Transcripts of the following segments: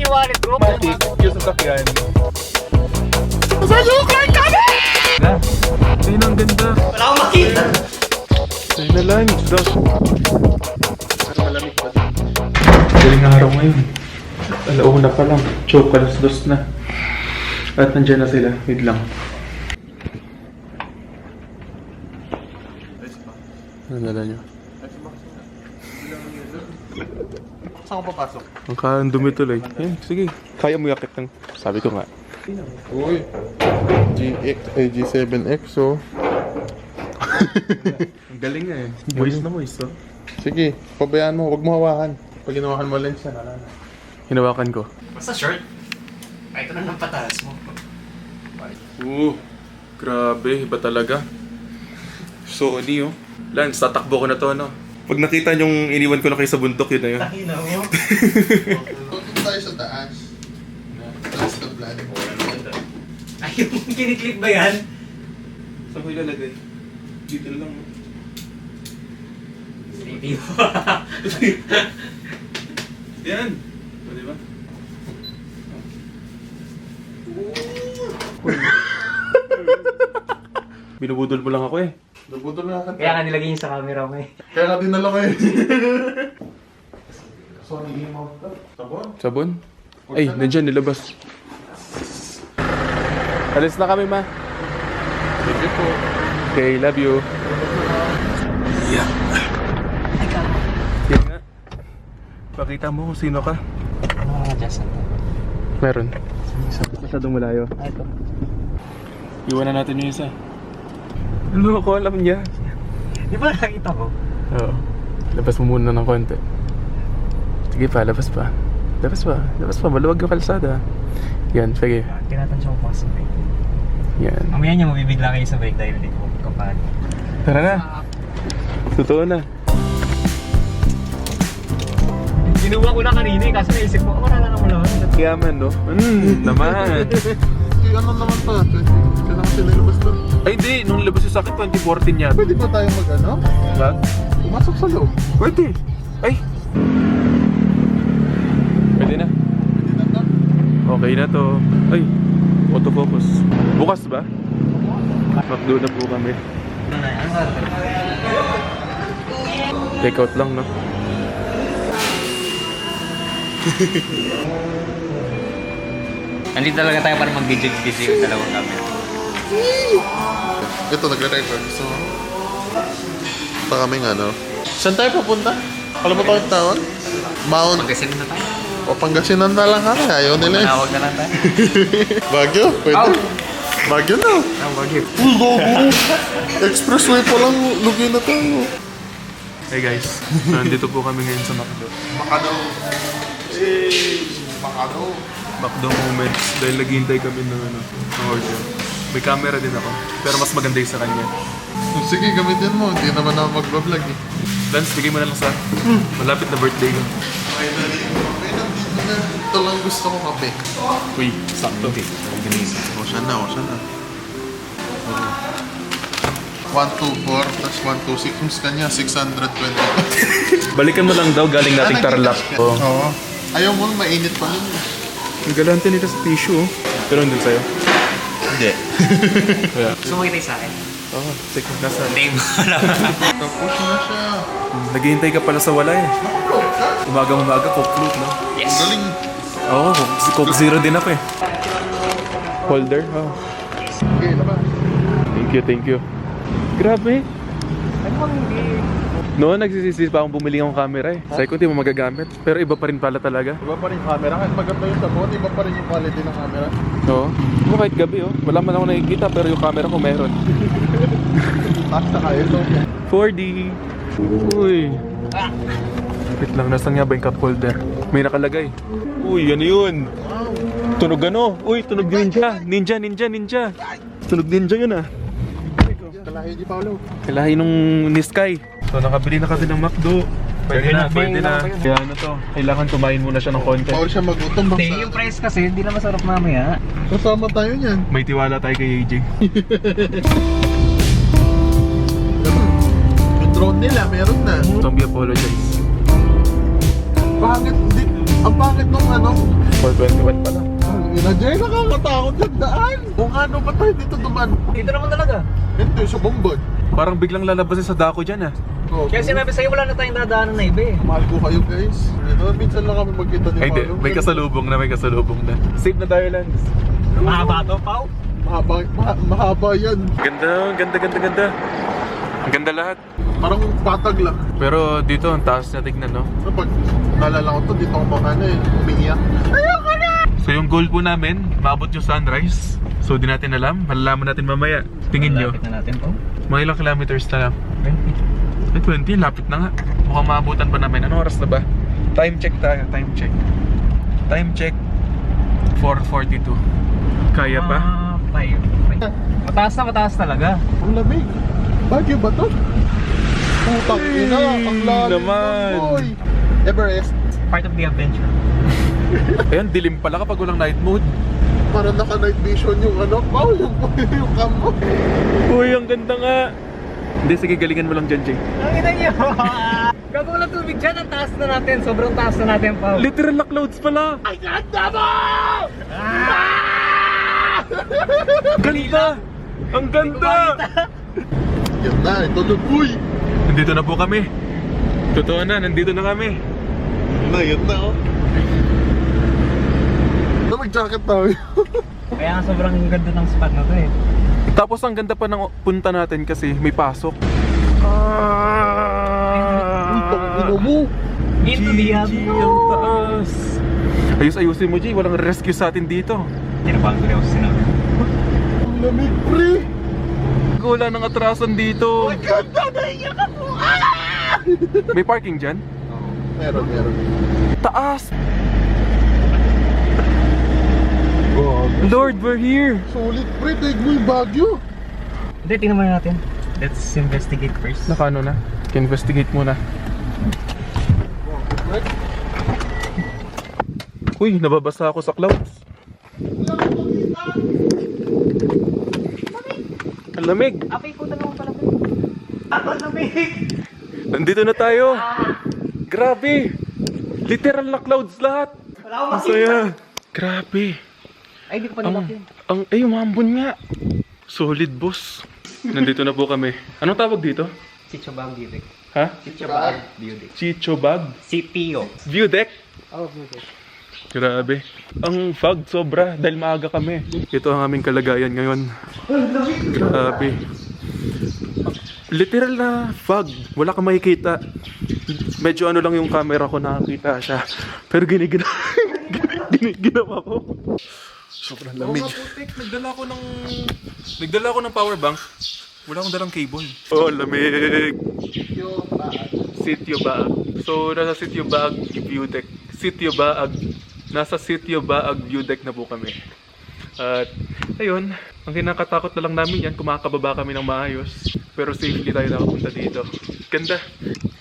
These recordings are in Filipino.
yung wallet ko. Matik, yung sasakyan. Saan yung card kami? Na, ayun ang ganda. Wala akong makita. Ayun na lang, Doc. Pero malamig pa din. Galing ang araw ngayon. Alauna pa lang. Choke, alas 2 na. At nandiyan na sila. Wait lang. Ano nala nyo? Saan ko papasok? Ang dumi tuloy. Yan, sige. Kaya mo yakit ng... Sabi ko nga. Uy, G7X oh. Ang galing nga eh. Moist na moist oh. Sige, pabayaan mo, huwag mo hawakan. Pag ginawakan mo lens yan, alala. Hinawakan ko. Basta short. Ay, ito na ng patalas mo. Grabe. Iba talaga. Sony oh. Lance, tatakbo ko na to no. Pag nakita yung iniwan ko na kayo sa bundok, yun na yun. Takina mo. Punta tayo sa taas. Taas na plan. Ay, yung kiniklip ba yan? Saan ko ilalagay? Dito lang. Sleepy mo. Yan! O, diba? Binubudol mo lang ako eh. Nabudol na ka. Kaya nga nilagay niyo sa camera mo eh. Kaya nga dinala ko eh. Sorry, game out to. Sabon? Sabon? Ay, nandyan, nilabas. Alis na kami, ma. Sige po. Okay, love you. Yeah. Yan nga. Pakita mo kung sino ka. Ano nga dyan? Meron. Masyadong malayo. Ay, ito. Iwanan natin yung isa. Ano ko, alam niya. Di ba nakita ko? Oo. Labas mo muna ng konti. Sige pa, labas pa. Labas pa, labas pa. Maluwag yung kalsada. Yan, sige. Tinatansya ko pa sa bike. Yan. Mamaya niya mabibigla kayo sa bike dahil hindi ko kapag. Tara na. Totoo na. Ginuha ko na kanina eh, kaso naisip ko, wala na naman naman. Yaman, no? Naman. Sige, ano naman to? Kailangan sila ilabas to. Ay, hindi. Nung labas yung sakit, 2014 yan. Pwede ba tayo mag-ano? Ba? Pumasok sa loob. Pwede. Ay. Pwede na. Pwede na to. Okay na to. Ay. Autofocus. Bukas ba? McDo na po kami. Take out lang, no? Nandito talaga tayo para mag-video-video yung dalawang camera. Ito, nagre-record. So, pa kaming ano. Saan tayo papunta? Alam mo tayo tawag? Mount. Magkasinan na tayo. O Pangasinan na lang kami. Ayaw nila eh. Manawag na lang tayo. Baguio? Pwede. Baguio na. Ang bagay. Uy, gogo. Expressway pa lang. Lugi na tayo. Hey guys, nandito po kami ngayon sa McDo. Makado. Eh, Makado. McDo moments dahil naghihintay kami ng order. May camera din ako, pero mas maganda yung sa kanya. Sige, gamitin mo. Hindi naman ako mag-vlog eh. Lance, bigay mo na lang sa malapit na birthday ko. Ito lang gusto ko kape. Uy, sakto. O, siya na. 124, tas 126. Yung kanya, 620. Balikan mo lang daw, galing nating Tarlac. Oh. Oo. Ayaw mo, mainit pa nun. Ang galante nila sa tissue, oh. Pero nandun sa'yo. Hindi. Kaya, Gusto mo kitay sa akin? oh, sige, nasa. Hindi mo alam. Tapos na siya. Naghihintay ka pala sa wala eh. Umaga, Coke float, no? Yes. Galing. Oo, Coke Zero din ako eh. Holder? Oh. Okay, labas. Thank you. Grabe. Ano bang hindi? Noon, nagsisisi pa akong bumili ng camera eh. Sabi ko, hindi mo magagamit. Pero iba pa rin pala talaga. Iba pa rin yung camera. Kahit maganda yung sabon, iba pa rin yung quality ng camera. Oo. Diba kahit gabi oh. Wala man ako nakikita pero yung camera ko meron. Taas na kayo ito. 4D. Uy. Wait lang, nasan nga ba yung cup holder? May nakalagay. Uy, ano yun? Tunog ano? Uy, tunog ninja. Ninja. Tunog ninja yun ah. Kalahi di Paolo. Kalahi nung Nisky. So nakabili na kasi ng McDo. Pwede na. Kaya ano to, kailangan kumain muna siya ng konti. Bawal siya magutom. Hindi, yung price kasi hindi na masarap mamaya. Kasama tayo niyan. May tiwala tayo kay AJ. Yung drone nila, meron na. Zombie apologize. Bakit? Hindi. Ang pangit nung ano. 421 pa lang. Ang ina, Jay, nakakatakot yung daan. Kung ano ba tayo dito duman? Dito naman talaga. Hindi, sa Bombay. Parang biglang lalabas sa dako dyan ah. Oh, Kaya sinabi sa'yo, wala na tayong dadaanan na iba eh. mahal ko kayo guys. Ito, minsan lang kami magkita ni Ay, hindi. Paolo. May kasalubong na, may kasalubong na. Safe na tayo, Lance. Mahaba to, Pao. Mahaba yan. Ganda, ganda, ganda, ganda. Ang ganda lahat. Parang patag lang. Pero dito, ang taas na tignan, no? So, pag nalala ko to, dito ako makana eh. Umiiyak. So yung goal po namin, maabot yung sunrise. So di natin alam, malalaman natin mamaya. Tingin nyo, Lapit na natin, Pao. mga ilang kilometers na lang. 20. Ay, 20, lapit na nga. Mukhang maabutan pa namin. Anong oras na ba? Time check tayo, time check. Time check, 4:42. Kaya pa? 5. Mataas talaga. Ang lamig. Bagyo ba to? Putang ina, ang lalim naman. nun, boy. Everest. Part of the adventure. Ayan, dilim pala kapag walang night mode. Para naka-night vision yung ano, wow, yung cam mo. Uy, ang ganda nga. Hindi, sige, galingan mo lang dyan, Jay. Nakita niyo! Gago lang tubig dyan, ang taas na natin. Sobrang taas na natin, Pao. Literal na clouds pala. Ay, ganda mo! Ganda! Ang ganda! Yan na, ito na, boy. Nandito na po kami. Totoo na, nandito na kami. Yan na, oh. Na mag-jacket tayo. Kaya nga sobrang ganda ng spot na to eh. Tapos ang ganda pa ng punta natin kasi may pasok. Uy, tangino mo. Into the GG, ang taas. Ayus-ayusin mo, G. Walang rescue sa atin dito. Tinabahan ko rin ako sa sinabi. Ang lamig, pre. Wala ng atrasan dito. Ang ganda, naiyak ako. May parking dyan? Meron. Taas! God. Lord, we're here! Sulit, pre. Daig mo yung Baguio. Hindi, tingnan muna natin. Let's investigate first. Nakano na? Investigate muna. Uy, nababasa ako sa clouds. Ang lamig! Apay ko naman pala. Ang lamig! Nandito na tayo! Grabe! Literal na clouds lahat! Wala akong Ang saya! Grabe! Ay, di ko pa nilak yun. Ay, umambon nga! Solid, boss! Nandito na po kami. Anong tawag dito? Chicho Bag View Deck. Ha? Chicho Bag View Deck. Chicho Bag? CPO. View deck? Oh, View Deck. Grabe. Ang fog sobra dahil maaga kami. Ito ang aming kalagayan ngayon. Grabe. Literal na fog. Wala kang makikita. Medyo ano lang yung camera ko, nakakita siya. Pero ginawa ko. Sobrang lamig. Nagdala ko ng power bank. Wala akong dalang cable. Oh, lamig. Sitio Baag. So, nasa Sitio Baag view deck. Sitio Baag. Nasa Sitio Baag view deck na po kami. At, ayun. Ang kinakatakot na lang namin yan, kumakababa kami ng maayos. Pero safely tayo nakapunta dito. Ganda.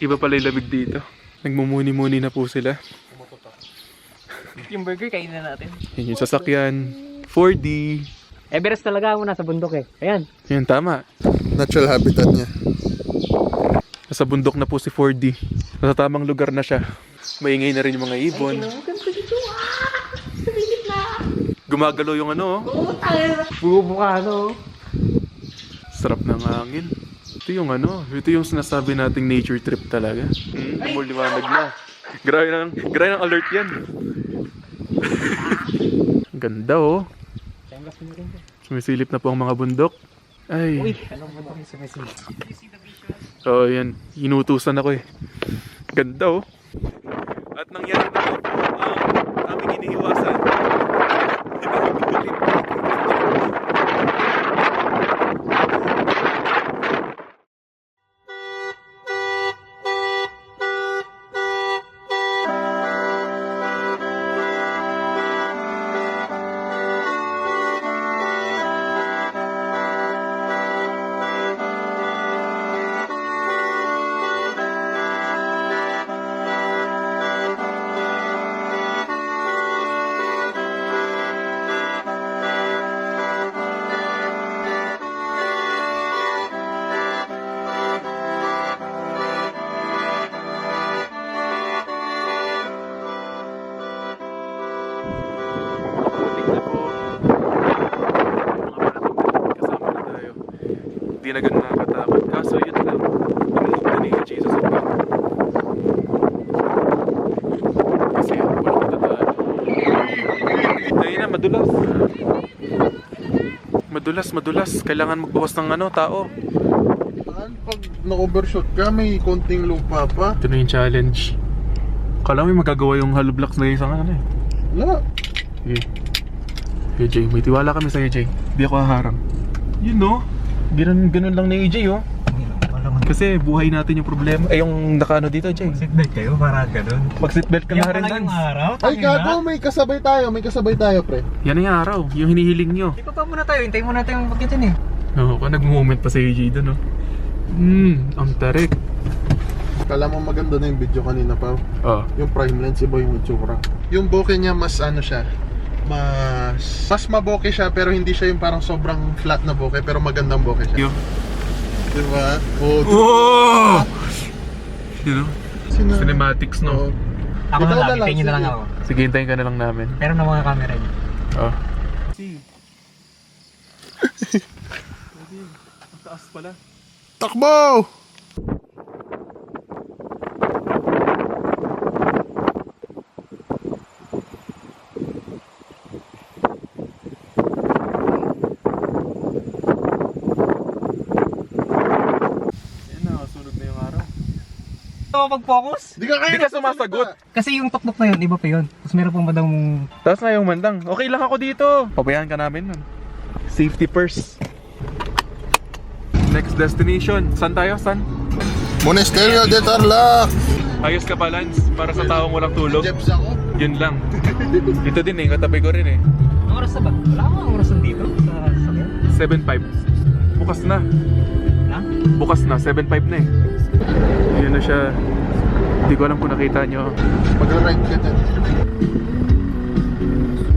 Iba pala yung lamig dito. Nagmumuni-muni na po sila. Yung burger, kainin na natin. Yan yung sasakyan. 4D. Everest talaga ako nasa bundok eh. Ayan. Yan, tama. Natural habitat niya. Nasa bundok na po si 4D. Nasa tamang lugar na siya. Maingay na rin yung mga ibon. Gumagalaw yung ano, oh. Bubuka ano. Sarap ng hangin. Ito yung ano, ito yung sinasabi nating nature trip talaga. Liwanag na. Grabe ng alert yan. Ang ganda, oh. Sumisilip na po ang mga bundok. Ay. Uy, anong bundok yung sumisilip? So, yan. Inutusan ako eh. Ganda, oh. At nangyari na po ang aming iniiwasan. Hindi na ganun nakakatakot. Kaso yun lang. Pinumove na ni Jesus at God. Kasi walang matatahan. Dahil na, madulas. Madulas. Kailangan magbawas ng tao. Pag na-overshot ka, may konting lupa pa. Ito na yung challenge. Kala mo may magagawa yung hollow blocks na isang eh. Wala. Sige. Hey Jay, may tiwala kami sa'yo Jay. Di ako haharang. Yun no? Ganun lang na yung Jay oh. Kasi buhay natin yung problema. Yung nakaano dito Jay. Seatbelt kayo, para ganun. Pag seatbelt ka na rin Lance. araw. Ay, gago, may kasabay tayo, pre. Yan na yung araw, yung hinihiling nyo. Ikaw pa muna tayo, hintayin muna tayong pagkitin Oo, nag-moment pa sa AJ doon oh. Ang tarik. Kala mo maganda na yung video kanina pa. Oh. Yung prime lens, iba yung itsura. Yung bokeh niya mas siya. Mas mabokeh siya pero hindi siya yung parang sobrang flat na bokeh pero magandang bokeh siya. Yo. Diba? Oh, Oh! You know? Sina- Cinematics no? Oo. Ako Ikaw na lang, na lang, hintayin nyo na lang sige. ako. Sige, hintayin ka na lang namin. Pero na mga camera niyo. Oh. Ang taas pala. Takbo! Yan na, sunog na yung araw. Pag-focus? Di ka kaya Hindi ka sumasagot. Kasi yung tuktok na yun, iba pa yun. Tapos meron pang badang... Tapos nga yung mandang, okay lang ako dito. Pabayaan ka namin nun. Safety first. Next destination. Saan tayo? Saan? Monasterio de Tarlac! Ayos ka pa, Lance. Para sa taong walang tulog. Jeps ako. Yun lang. Dito din katabi ko rin Ang oras na ba? Wala akong oras dito sa sakyan. 7.5. Bukas na. Ha? Bukas na, 7.5 na Yun na siya. Hindi ko alam kung nakita nyo. Mag-ride ka dyan.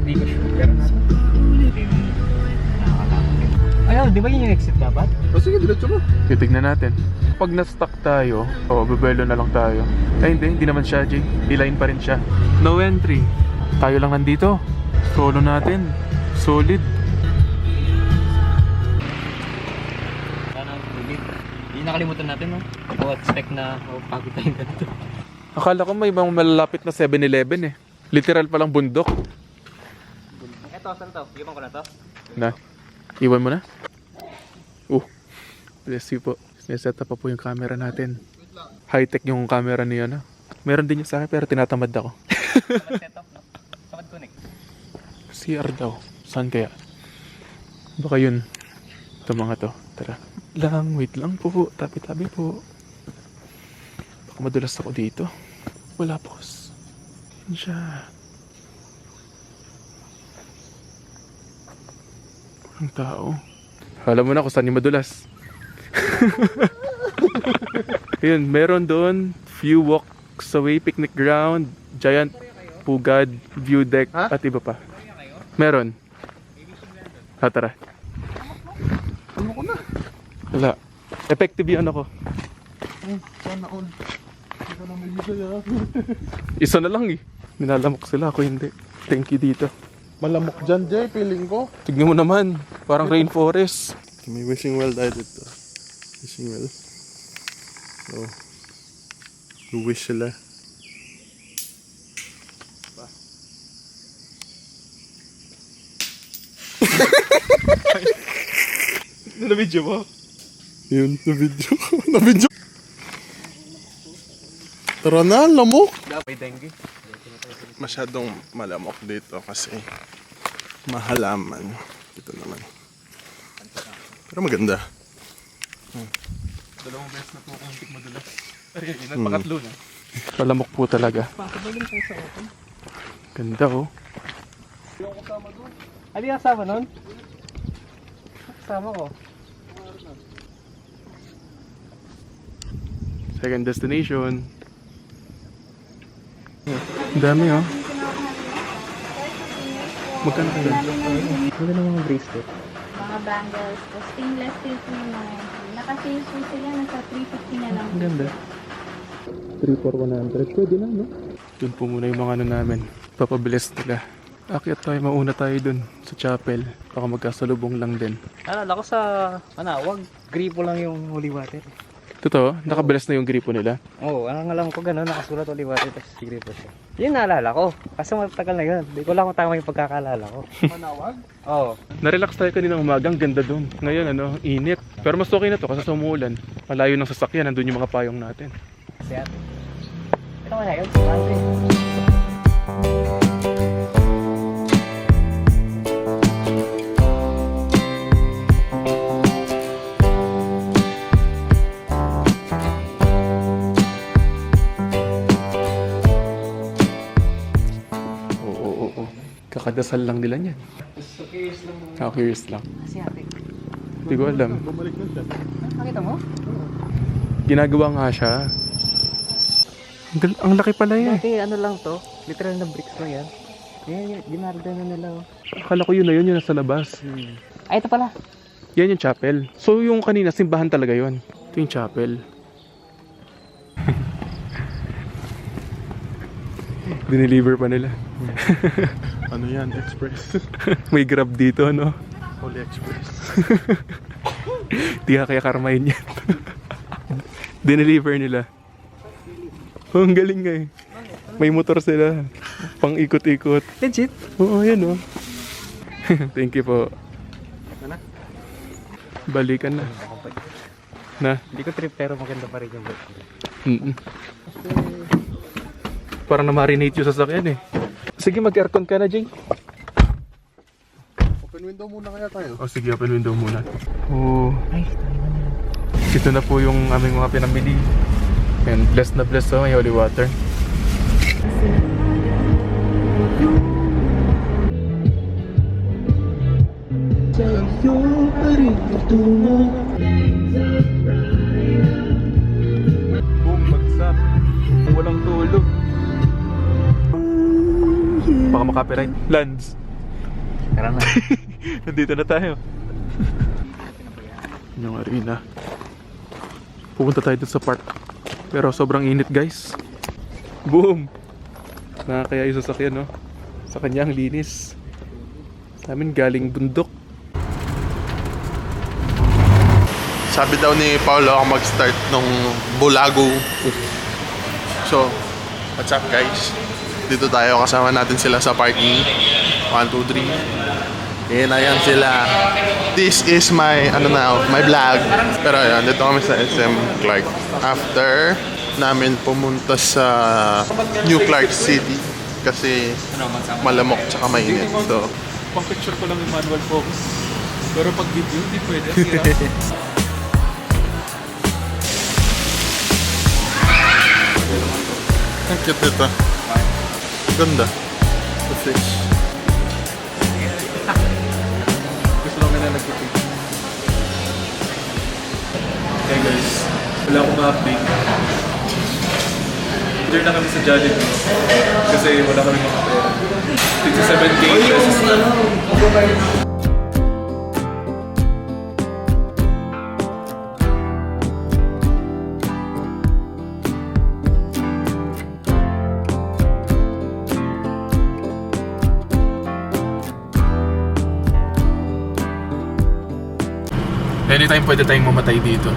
Hindi ko sure. Pero nasa... Ayun, di ba yun yung exit dapat? O sige, diretso mo. Titignan natin. Pag na-stuck tayo, bebelo na lang tayo. Hindi naman siya, Jay. Line pa rin siya. No entry. Tayo lang nandito. Solo natin. Solid. Sana ulit. Hindi nakalimutan natin, no? O expect na pagod tayong ganito. Akala ko may mga malalapit na 7-Eleven Literal palang bundok. Eto, saan to? Iwan ko na to? Na. Iwan mo na? Bless you po. Sineset up pa po yung camera natin. High-tech yung camera niya na. Meron din yung sa akin pero tinatamad ako. Samad setup, no? Samad connect. CR daw. Saan kaya? Baka yun. Ito mga to. Tara. Wait lang po. Tabi-tabi po. Baka madulas ako dito. Wala po. Yan siya. Walang tao. Alam mo na kung saan yung madulas. Yun, meron doon. Few walks away, picnic ground, giant pugad, view deck, Ha? at iba pa. Meron. Tara. Ano ko na? Wala. Effective yun ako. Sana all. Hindi ka na may bigay Isa na lang Nilalamok sila, ako hindi. Thank you dito. Malamok dyan, Jay, feeling ko. Tignan mo naman. Parang rainforest. May wishing well tayo dito. Wishing well. So, wish sila. Na-video mo? Yun, na-video ko. Na-video. Tara na, lamok. May dengue. Masyadong malamok dito kasi mahalaman. Ito naman. Pero maganda. Dalawang beses na po kung madulas. Ay, nagpakatlo na. Malamok po talaga. Pakabagin kayo sa open. Ganda Ano yung kasama nun? Kasama ko. Second destination. Ang dami Magkano ka dyan? Wala na mga bracelet. Mga bangles, po stainless steel po yung mga yan. Naka-sales po sila, nasa 350 na lang. Ang ganda. 3 for 100. Pwede na, no? Yun po muna yung mga namin. Papabilis nila. Akyat tayo, mauna tayo dun sa chapel. Baka magkasalubong lang din. Alala ko sa Manawag, gripo lang yung holy water. Totoo? Nakabalas na yung gripo nila? Oo, ang alam ko gano'n, nakasulat holy water, tapos gripo siya. Yun naalala ko, kasi matagal na yun. Hindi ko lang kung tama yung pagkakalala ko. Manawag? Oo. Narelax tayo kaninang umaga, ang ganda dun. Ngayon init. Pero mas okay na to kasi sumuulan. Malayo ng sasakyan, nandun yung mga payong natin. Kasi ate. Ito kaya yun? Ate. Oo. Kakadasal lang nila niyan. Curious lang. Kasi ate. Hindi ko alam. Bumalik na siya. Nakita mo? Ginagawa nga siya. Ang laki pala yan. Dati ano lang to, literal na bricks lang yan. Yan, ginarda na nila. Akala ko yun na yun nasa labas. Ay, ito pala. Yan yung chapel. So yung kanina, simbahan talaga yun. Ito yung chapel. Dineliver pa nila. Ano yan? Express. May grab dito, no? Holy Express. Di ka kaya karmahin yan. Dineliver nila. Oh, ang galing nga eh. May motor sila. Pang ikot-ikot. Legit? Oo, yan oh. Thank you po. Balikan na. Na? Hindi ko trip pero maganda pa rin yung bike. Mm-mm. Parang na-marinate yung sasakyan eh. Sige, mag-aircon ka na, Jay. Open window muna kaya tayo. Oh, sige, open window muna. Oh. Ito na po yung aming mga pinamili. And blessed na blessed may holy water. Boom, bagsak. Walang tulog. Baka makapiright. Lands. Tara na. Nandito na tayo. Yung arena. Pupunta tayo dun sa park. Pero sobrang init guys. Boom! Nakakaya yung sasakyan no. Sa kanya ang linis. Sa amin galing bundok. Sabi daw ni Paolo ako mag-start nung Bulago. So, what's up guys? Dito tayo, kasama natin sila sa parking. 1, 2, 3. Ayan sila. This is my, my vlog. Pero ayan, dito kami sa SM Clark. After namin pumunta sa New Clark City. Kasi malamok tsaka mainit. So, Pang picture ko lang yung manual focus. Pero pag video, hindi pwede. ang cute nito. Ganda. The fish. Gusto lang nila nagpipig. Okay guys, wala akong ma-update. Order na kami sa Jollibee. Kasi wala kami mga pera. Tigsa 7K pesos na. Anytime pwede tayong mamatay dito.